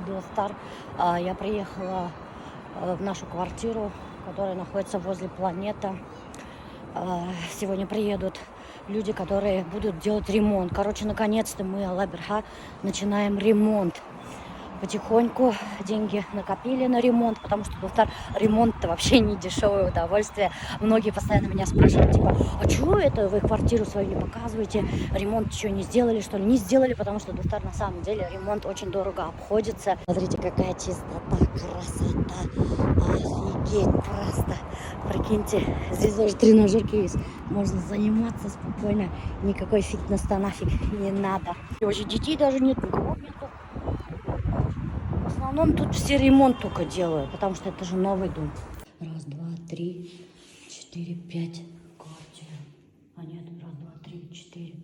Достар. Я приехала в нашу квартиру, которая находится возле Планета. Сегодня приедут люди, которые будут делать ремонт. Короче, наконец-то мы, Алла Берха, начинаем ремонт. Потихоньку деньги накопили на ремонт, потому что ремонт-то вообще не дешевое удовольствие. Многие постоянно меня спрашивают, типа, а чего это вы квартиру свою не показываете? Ремонт что, не сделали, что ли? Не сделали, потому что Достар на самом деле ремонт очень дорого обходится. Смотрите, какая чистота, красота. Офигеть просто. Прикиньте, здесь даже тренажерки есть. Можно заниматься спокойно. Никакой фитнеса нафиг не надо. И вообще детей даже нет, никого нету. В основном тут все ремонт только делают, потому что это же новый дом. Раз, два, три, четыре, пять квартир. А нет, раз, два, три, четыре,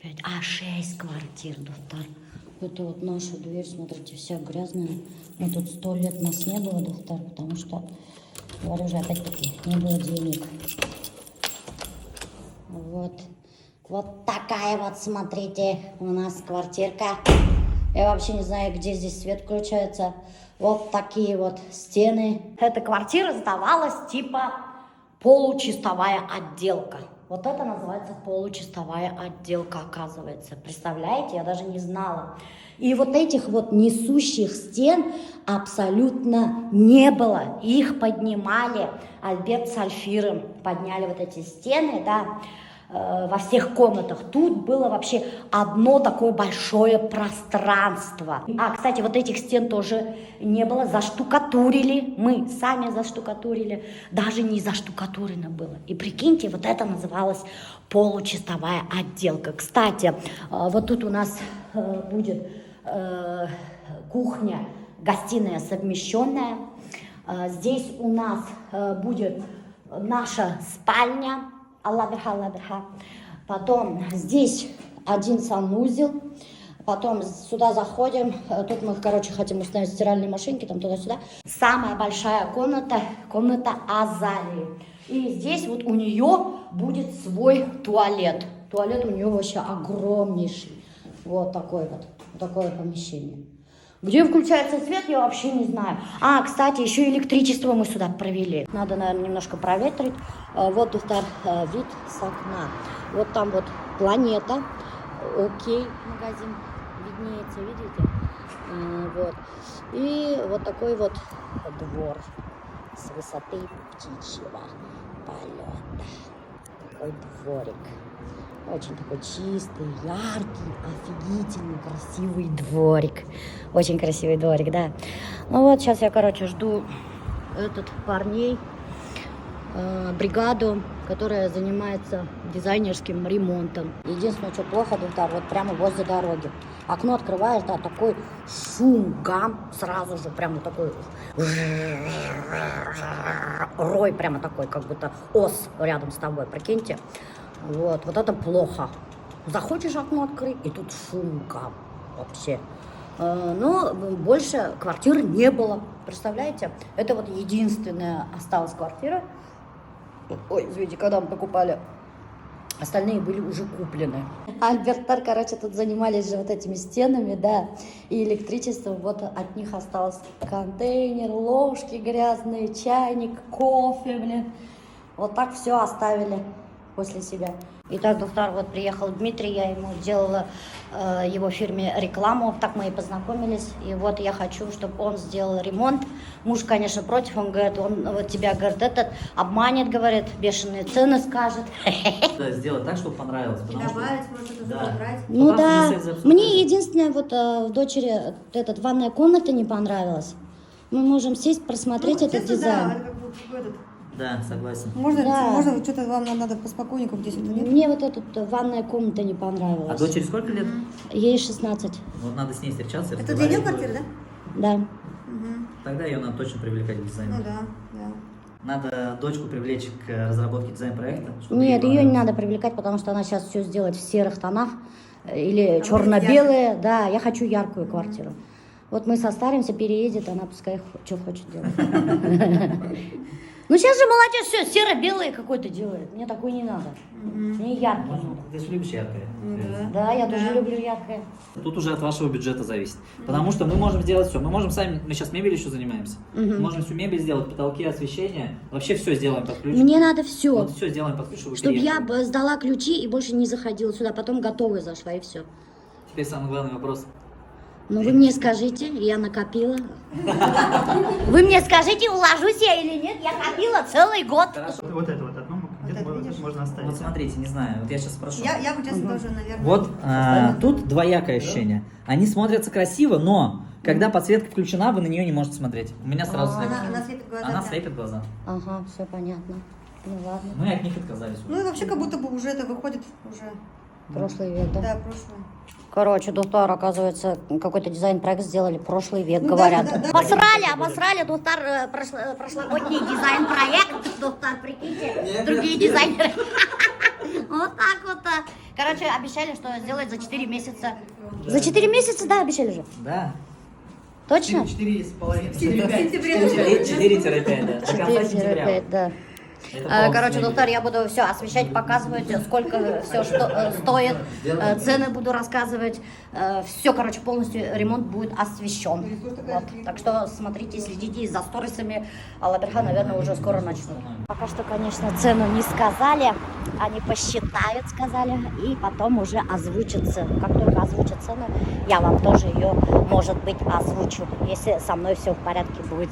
пять. 6 квартир, Достар. Это вот наша дверь, смотрите, вся грязная. Но тут 100 лет нас не было, Достар, потому что, говорю же, опять-таки, не было денег. Вот. Вот такая вот, смотрите, у нас квартирка. Я вообще не знаю, где здесь свет включается. Вот такие вот стены. Эта квартира сдавалась типа получистовая отделка. Вот это называется получистовая отделка, оказывается. Представляете, я даже не знала. И вот этих вот несущих стен абсолютно не было. Их поднимали. Альберт с Альфиром подняли вот эти стены, да, во всех комнатах. Тут было вообще одно такое большое пространство. Кстати, вот этих стен тоже не было. Заштукатурили. Мы сами заштукатурили. Даже не заштукатурено было. И прикиньте, вот это называлось получистовая отделка. Кстати, вот тут у нас будет кухня, гостиная совмещенная. Здесь у нас будет наша спальня. Алла Берха. Потом здесь один санузел. Потом сюда заходим. Тут мы, короче, хотим установить стиральные машинки, там туда-сюда. Самая большая комната, комната Азалии. И здесь вот у нее будет свой туалет. Туалет у нее вообще огромнейший. Вот такое помещение. Где включается свет, я вообще не знаю. Кстати, еще электричество мы сюда провели. Надо, наверное, немножко проветрить. Вот Достар, вид с окна. Вот там вот Планета. Окей, магазин виднеется, видите? Вот. И вот такой вот двор с высоты птичьего полета. Такой дворик. Очень такой чистый, яркий, офигительный, красивый дворик. Очень красивый дворик, да. Ну вот, сейчас я, короче, жду парней, бригаду, которая занимается дизайнерским ремонтом. Единственное, что плохо, Достар, вот прямо возле дороги. Окно открываешь, да, такой шум, гам, сразу же прямо такой рой, прямо такой, как будто ос рядом с тобой, прикиньте. Вот это плохо. Захочешь окно открыть, и тут шумка вообще. Но больше квартир не было. Представляете? Это вот единственная осталась квартира. Ой, извините, когда мы покупали. Остальные были уже куплены. Альбертар, короче, тут занимались же вот этими стенами, да, и электричество. Вот от них остался контейнер, ложки грязные, чайник, кофе, блин. Вот так все оставили после себя. Итак, Достар, вот приехал Дмитрий, я ему делала его фирме рекламу, так мы и познакомились. И вот я хочу, чтобы он сделал ремонт. Муж, конечно, против, он говорит, он вот тебя, говорит, обманет, говорит, бешеные цены скажет. Сделать так, чтобы понравилось. Добавить, может, это убрать. Ну да, мне единственное, вот в дочери ванная комната не понравилась. Мы можем сесть, просмотреть этот дизайн. Да, согласен. Можно что-то вам надо поспокойненько здесь. Мне вот эта ванная комната не понравилась. А дочери сколько лет? Ей 16. Вот надо с ней встречаться. Это для нее квартира, да? Да. Угу. Тогда ее надо точно привлекать к дизайну. Ну да. Надо дочку привлечь к разработке дизайн-проекта. Нет, ее не надо привлекать, потому что она сейчас все сделает в серых тонах или черно-белые. Да, я хочу яркую квартиру. Вот мы состаримся, переедет, она пускай что хочет делать. Ну сейчас же молодежь все серо-белое какой-то делает. Мне такой не надо. Мне яркий надо. Ты же любишь яркое. Да, я тоже люблю яркое. Тут уже от вашего бюджета зависит. Потому что мы можем сделать все. Мы можем сами, мы сейчас мебелью еще занимаемся. Мы можем всю мебель сделать, потолки, освещение. Вообще все сделаем под ключ. Мне надо все. Вот все сделаем под ключ, чтобы Чтобы я переехали. сдала ключи и больше не заходила сюда. Потом готовая зашла и все. Теперь самый главный вопрос. Ну вы мне скажите, я накопила. Вы мне скажите, уложусь я или нет. Я копила целый год. Вот это вот одно где-то можно оставить. Вот смотрите, не знаю, вот я сейчас спрошу. Я бы сейчас тоже, наверное. Вот тут двоякое ощущение. Они смотрятся красиво, но когда подсветка включена, вы на нее не можете смотреть. У меня сразу слепит. Она слепит глаза. Она да. слепит глаза. Ага, все понятно. Ну ладно. Мы от них отказались. Ну и вообще как будто бы уже это выходит уже. Прошлый век, да? Да, прошлое. Короче, Достар, оказывается, какой-то дизайн-проект сделали прошлый век, Ну, говорят. да, да, да. Обосрали, Достар, прошлогодний дизайн-проект. Достар, прикиньте, другие дизайнеры. Вот так вот. Короче, обещали, что сделают за 4 месяца. За 4 месяца, да, обещали же? Да. Точно? 4,5. В сентябре. 4-5, да. До конца сентября. 4-5, да. Это полностью Короче, мебель. Достар, я буду все освещать, показывать, сколько все что стоит, цены буду рассказывать. Все, короче, полностью ремонт будет освещен. Вот. Так что смотрите, следите за сторисами. Алаберха, наверное, уже скоро начнут. Пока что, конечно, цену не сказали. Они посчитают, сказали, и потом уже озвучат цену. Как только озвучат цену, я вам тоже ее, может быть, озвучу, если со мной все в порядке будет.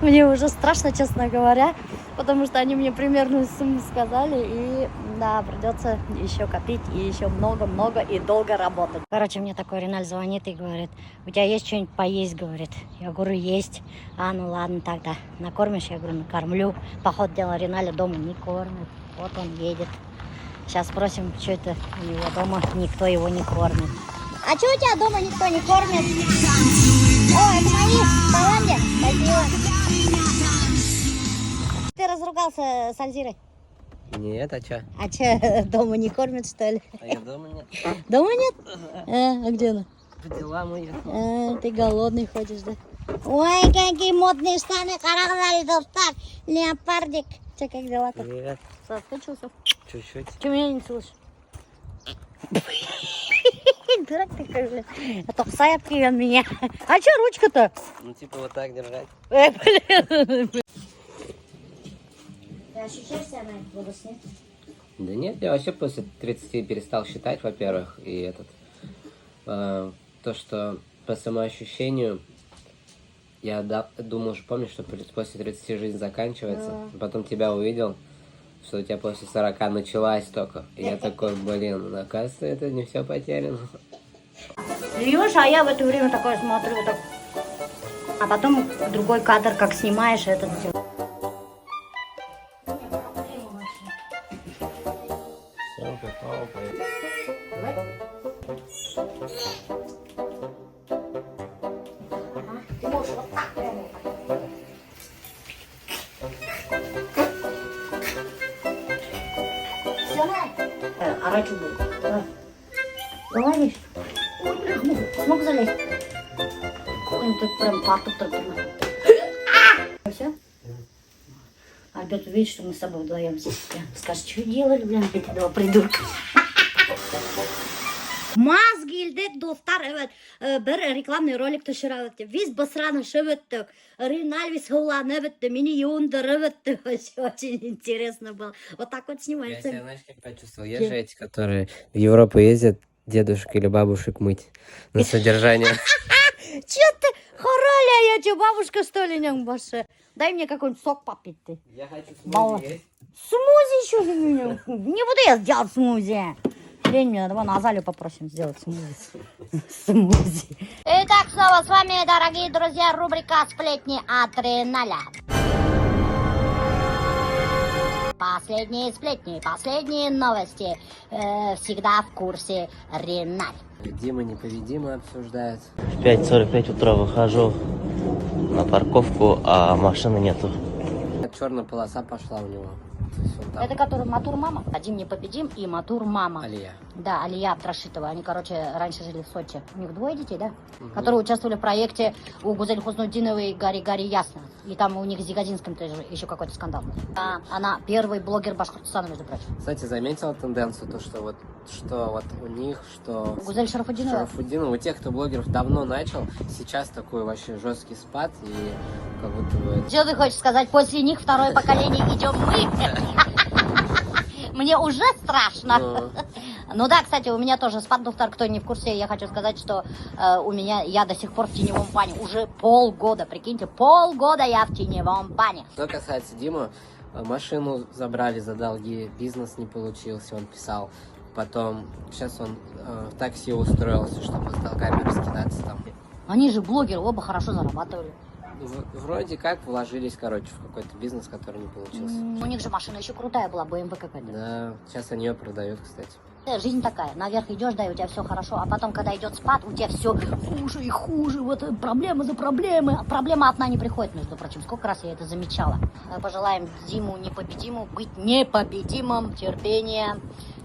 Мне уже страшно, честно говоря, потому что они мне примерную сумму сказали, и да, придется еще копить, и еще много-много, и долго работать. Короче, мне такой Реналь звонит и говорит: у тебя есть что-нибудь поесть, говорит. Я говорю, есть. А, ну ладно тогда. Накормишь? Я говорю, накормлю. По ходу дела Реналя дома не кормит. Вот он едет. Сейчас спросим, что это у него дома никто его не кормит. А что у тебя дома никто не кормит? О, это мои в Таиланде. Спасибо. Ты разругался с Альзирой? Нет, а чё? А че, дома не кормят, что ли? А я дома нет. Дома нет? А где она? По делам уехал. Ты голодный ходишь, да? Ой, какие модные штаны, карагали, Достар, леопардик. Че, как дела-то? Привет. Соскучился? Чуть-чуть. Че меня не слышишь? Дурак такой, блин. А то пса от меня. А че ручка-то? Ну типа вот так держать. Блин. Ты ощущаешь себя на этот возраст, нет? Да нет, я вообще после 30 перестал считать, во-первых. И то, что по самоощущению, я думал, что помнишь, что после 30 жизнь заканчивается. Потом тебя увидел, что у тебя после 40 началась только. И я такой, блин, оказывается, это не все потеряно. Льешь, а я в это время такое смотрю, вот так. А потом другой кадр, как снимаешь этот все. Ты можешь вот так прямо. Все, на? Арачу буду. Говоришь? Смог залезть? Ой, ты прям папа так. Все? Альберт увидит, что мы с собой вдвоем здесь. Скажет, что делали, блин, эти два придурка. Маз geldik dostlar, evet bir reklamный ролик düşürüyordu. Biz basrаны шеветтик, Ринальвис Хулановит, мини юндеровит, очень интересно было. Вот так вот Я снимается. себя, знаешь, как почувствовал? Есть же эти, которые в Европу ездят дедушек или бабушек мыть на содержание. Че ты, хораля, я че, бабушка что ли, ням баше? Дай мне какой-нибудь сок попить ты. Я хочу Мало. смузи есть. Смузи еще за меня. Не буду я делать смузи. Лень мне, давай Назалью попросим сделать смузи. Смузи. Итак, снова с вами, дорогие друзья, рубрика «Сплетни от Реналя». Последние сплетни, последние новости. Всегда в курсе Реналь. Дима непобедимо обсуждают. В 5:45 утра выхожу на парковку, а машины нету. Черная полоса пошла у него. то есть он там. Это который Матур Мама. Один непобедим и Матур Мама. Алия. Да, Алия Абдрашитова. Они, короче, раньше жили в Сочи. У них двое детей, да? Которые участвовали в проекте у Гузель Хуснутдиновой «Гори-гори ясно». И там у них с Зигадинским тоже еще какой-то скандал был. Она первый блогер Башкортостана, между прочим. Кстати, заметила тенденцию, то, что вот у них, что... Гузель Шарафутдинова. Шарафутдинова, у тех, кто блогеров давно начал, сейчас такой вообще жесткий спад, и как будто бы... Что ты хочешь сказать? После них второе поколение идем мы. Мне уже страшно. Ну да, кстати, у меня тоже спад, кто не в курсе, я хочу сказать, что я до сих пор в теневом бане. Уже полгода, прикиньте, полгода я в теневом бане. Что касается Димы, машину забрали за долги, бизнес не получился, он писал. Потом, сейчас он в такси устроился, чтобы с долгами раскидаться там. Они же блогеры, оба хорошо зарабатывали. Вроде как вложились, короче, в какой-то бизнес, который не получился. У них же машина еще крутая была, BMW какая-то. Да, сейчас они ее продают, кстати. Жизнь такая, наверх идешь, да, и у тебя все хорошо, а потом, когда идет спад, у тебя все хуже и хуже, вот проблемы за проблемы. А проблема одна не приходит, между прочим, сколько раз я это замечала. Пожелаем Диму непобедиму быть непобедимым, терпения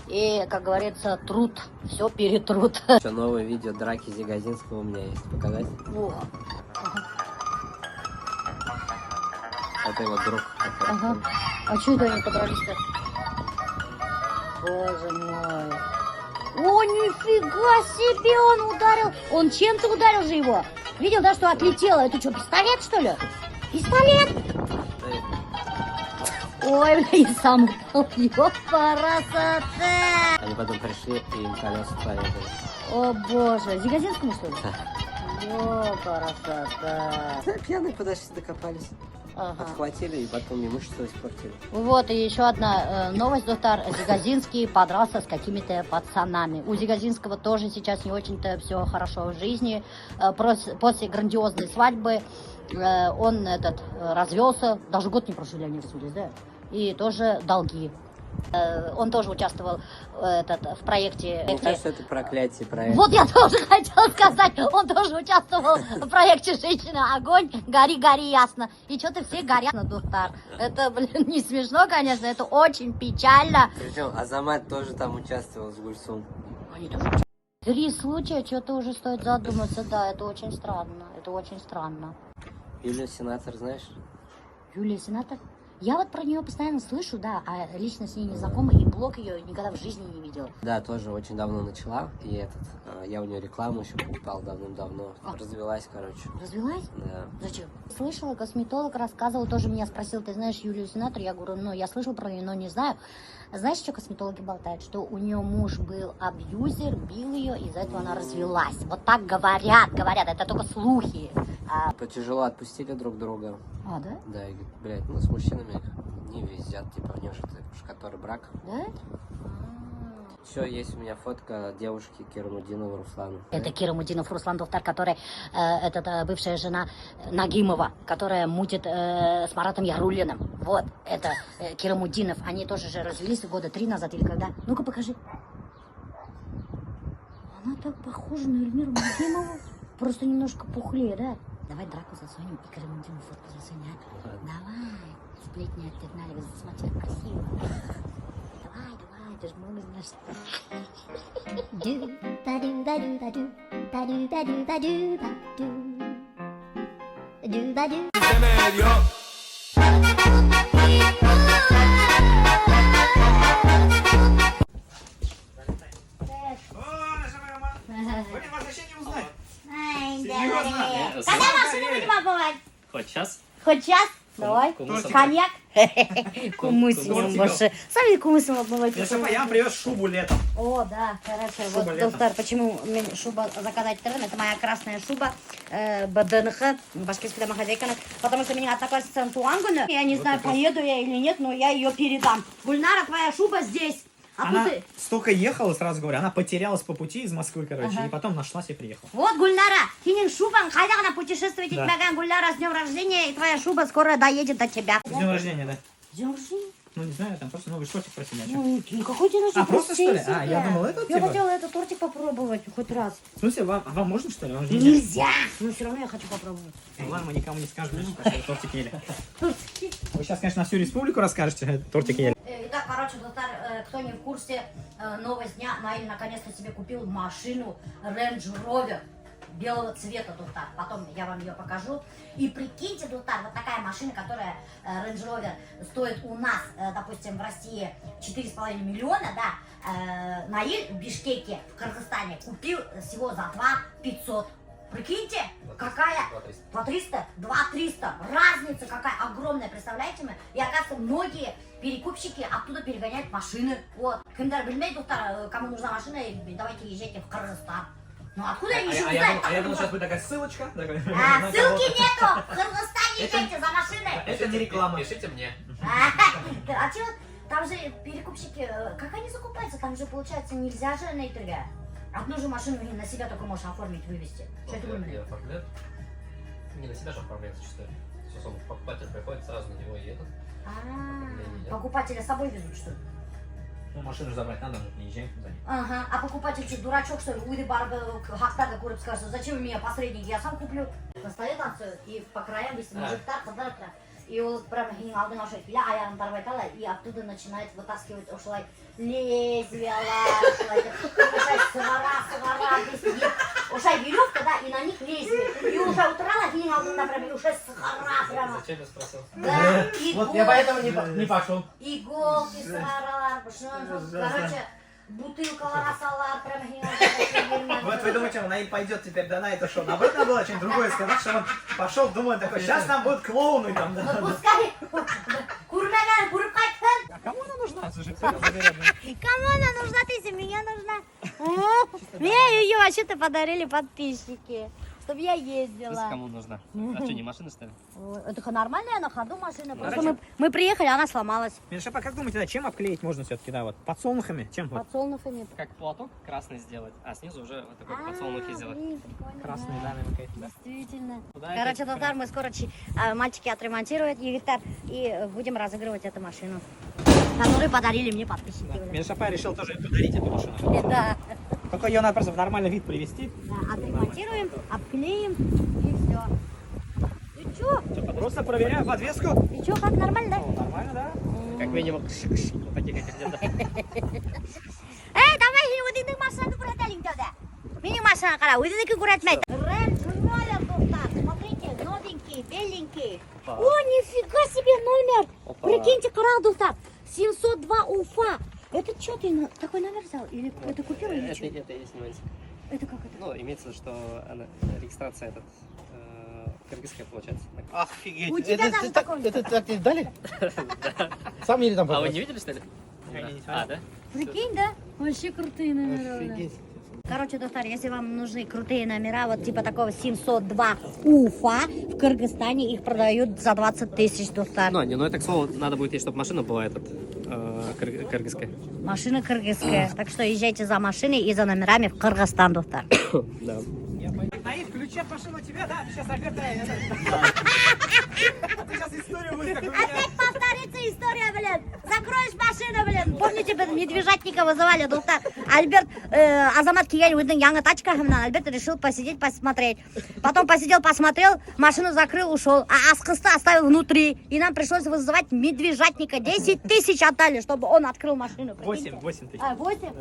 и, как говорится, труд, все перетрут. Еще новое видео драки Зигазинского у меня есть, показать? Во. Это его друг. Ага. А что это они подрались-то? Боже мой. О, нифига себе, он ударил. Он чем-то ударил же его. Видел, да, что отлетело? Это что, пистолет, что ли? Пистолет? Ой, бля, и сам упал. Ёпарасоте. Они потом пришли и им колеса порезали. О, боже. Зигазинскому, что ли? Ёпарасоте. Пьяные подошли, докопались. Ага. Отхватили и потом имущество испортили. Вот и еще одна новость, доктор. Зигазинский подрался с какими-то пацанами. У Зигазинского тоже сейчас не очень-то все хорошо в жизни. После грандиозной свадьбы он развелся, даже год не прошли, они развелись, да? И тоже долги. Он тоже участвовал в проекте. Мне кажется, это проклятие проекта. Вот я тоже хотела сказать, он тоже участвовал в проекте «Женщина, огонь, гори, гори, ясно». И что-то все горят на доктор. Это, блин, не смешно, конечно, это очень печально. Причем Азамат тоже там участвовал с Гульсум. Они тоже. 3 случая, что-то уже стоит задуматься, да, это очень странно, это очень странно. Юлия Сенатор, знаешь? Юлия Сенатор? Я вот про нее постоянно слышу, да, а лично с ней не знакома, и блог ее никогда в жизни не видела. Да, тоже очень давно начала, и я у нее рекламу еще покупал давным-давно. Развелась, короче. Развелась? Да. Зачем? Слышала, косметолог рассказывал, тоже меня спросил, ты знаешь Юлию Сенатор? Я говорю, ну, я слышала про нее, но не знаю. Знаешь, что косметологи болтают? Что у нее муж был абьюзер, бил ее, и из-за этого она развелась. Вот так говорят, это только слухи. Тяжело отпустили друг друга. А, да? Да, и, блядь, ну с мужчинами не везет, типа, у него же который брак. Да? Все, есть у меня фотка девушки Кирамудинова Руслана. Это Кира Мудинов Руслан Доктор, который, бывшая жена Нагимова, которая мутит с Маратом Яруллиным. Вот, это Кира Мудинов. Они тоже же развелись года 3 назад или когда. Ну-ка, покажи. Она так похожа на Эльмиру Нагимову. Просто немножко пухлее, да? Давай драку засунем и Кира Мудинов фотку засунем. Давай. Сплетни отогнали. Смотри, как красиво. Давай, ты же много знаешь. Когда машину будем обмывать? Хоть сейчас? Хоть час? Давай. Кумысом. Коньяк? Кумысом больше. Сами кумысом обмывать. Я вам привез шубу летом. О, да, хорошо. Вот, летом. доктор, почему мне шуба заказать терен? Это моя красная шуба БДНХ, башкирская домохозяйка. Потому что меня одноклассница Антуангуна. Я не знаю, поеду я или нет, но я ее передам. Гульнара, твоя шуба здесь. А Она тут ты... столько ехала, сразу говорю, она потерялась по пути из Москвы, короче, и потом нашлась и приехала. Вот, Гульнара, синим шубам, хайдана путешествовать, Да. тебя, Гульнара, с днем рождения, и твоя шуба скоро доедет до тебя. С днем рождения, да? С днем рождения? Ну, не знаю, там просто новый шортик просили. Ну, какой день рождения? просто что ли? А, я думал, это Я типа? хотела этот тортик попробовать хоть раз. В смысле, вам можно, что ли? Вам же нельзя. Нельзя! Но все равно я хочу попробовать. Ну, ладно, мы никому не скажем, что тортик ели. Вы сейчас, конечно, на всю республику расскажете, тортик ели. Итак, короче, Достар, кто не в курсе, новость дня, Наиль наконец-то себе купил машину Range Rover белого цвета, Достар. Потом я вам ее покажу. И прикиньте, Достар, вот такая машина, которая Range Rover стоит у нас, допустим, в России 4,5 миллиона, да, Наиль в Бишкеке, в Кыргызстане, купил всего за 2 500. Прикиньте, какая... 2 300. Разница какая огромная, представляете мы? И оказывается, многие перекупщики оттуда перегоняют машины. Вот. Кемдар Бельмей, кому нужна машина, давайте езжайте в Кыргызстан. Ну откуда они еще знают? я думал, сейчас будет такая ссылочка. Ссылки нету! В Кыргызстане езжайте за машиной! Это не реклама. Пишите мне. А че, там же перекупщики, как они закупаются? Там же, получается, нельзя же на итоге. Одну же машину на себя только можешь оформить, вывести. Что это вы мне? Оформляют. Не на себя же оформляют зачастую. Собственно, покупатель приходит, сразу на него едет. Покупателя с собой везут, что ли? Ну, машину забрать надо, мы не езжаем за ней. Ага, а покупатель что, дурачок, что ли? Уйди барга, хактарда курит, скажет, зачем вы меня посредники, я сам куплю. Достает там все, и по краям, если мужик так, и вот прям алдын ашет, аярын тарбайтала, и оттуда начинает вытаскивать ушла лезвия, ушай сывара, ушай веревка, да, и на них лезвие. И уже утрала, и алдында прям, ушай сывара прямо. Зачем я спросил? Да, Вот я поэтому не пошел. Иголки, сываралар, короче, бутылкалар, асалар, прям. Вот вы думаете, Наиль пойдет теперь на это шоу. Наоборот, надо было что-нибудь другое сказать, что он пошел, думает такой, сейчас там будут клоуны там, да. Ну пускай, курмаган, куркайтын. А кому она нужна? Слушай, Кому она нужна, ты если меня нужна? Мне ее вообще-то подарили подписчики, чтобы я ездила. Кому нужна? А что, не машина, что ли? Это нормальная на ходу машина, просто мы приехали, она сломалась. Меньшапа, как думаете, да, чем обклеить можно все-таки, да, вот, подсолнухами? Чем вот? Подсолнухами. Как платок красный сделать, а снизу уже вот такой подсолнухи сделать. Блин, прикольно. Красные, да, наверное, да. Действительно. Куда Короче, это? Достар, мы скоро мальчики отремонтируют Египтар и будем разыгрывать эту машину, которую подарили мне подписчики. Меньшапа решил тоже подарить эту машину. Да. Только ее надо просто в нормальный вид привести. Да, отремонтируем, обклеим и все. Ты чё? Просто проверяю подвеску. И чё, как нормально, да? Нормально, да? Как минимум, вот таких этих где-то. Эй, давай, өзіңнің машинаны көрсетелін деді. Менің машина қара, өзіңдікі көрсетмейді. Range Rover, Достар, смотрите, новенький, беленький. О, нифига себе номер. Прикиньте, қара, Достар, 702 Уфа. Это что ты такой номер взял? Или это купил или что? Это есть нюансик. Это как это? Ну, имеется в виду, что регистрация этот кыргызская получается. Офигеть. У тебя даже такой. Это так тебе дали? Сам или там А вы не видели, что ли? Я не А, да? Прикинь, да? Вообще крутые номера. Офигеть. Короче, Достар, если вам нужны крутые номера, вот типа такого 702 Уфа, в Кыргызстане их продают за 20 тысяч, Достар. Ну, это, к слову, надо будет, чтобы машина была этот, кыргызская. Машина кыргызская. Так что езжайте за машиной и за номерами в Кыргызстан, Достар. Да. Наив, ключи от машины у тебя, да? Ты сейчас опять... Ты сейчас историю будет, как у меня. Опять повторится история, блин. Закроешь машину, блин. Помните, медвежатника вызывали, Достар? Альберт, Азамат Киель, выйден яңа тачка, Альберт решил посидеть, посмотреть. Потом посмотрел, машину закрыл, ушел. А аскысты оставил внутри. И нам пришлось вызывать медвежатника. 10 тысяч отдали, чтобы он открыл машину. 8 тысяч. А, 8?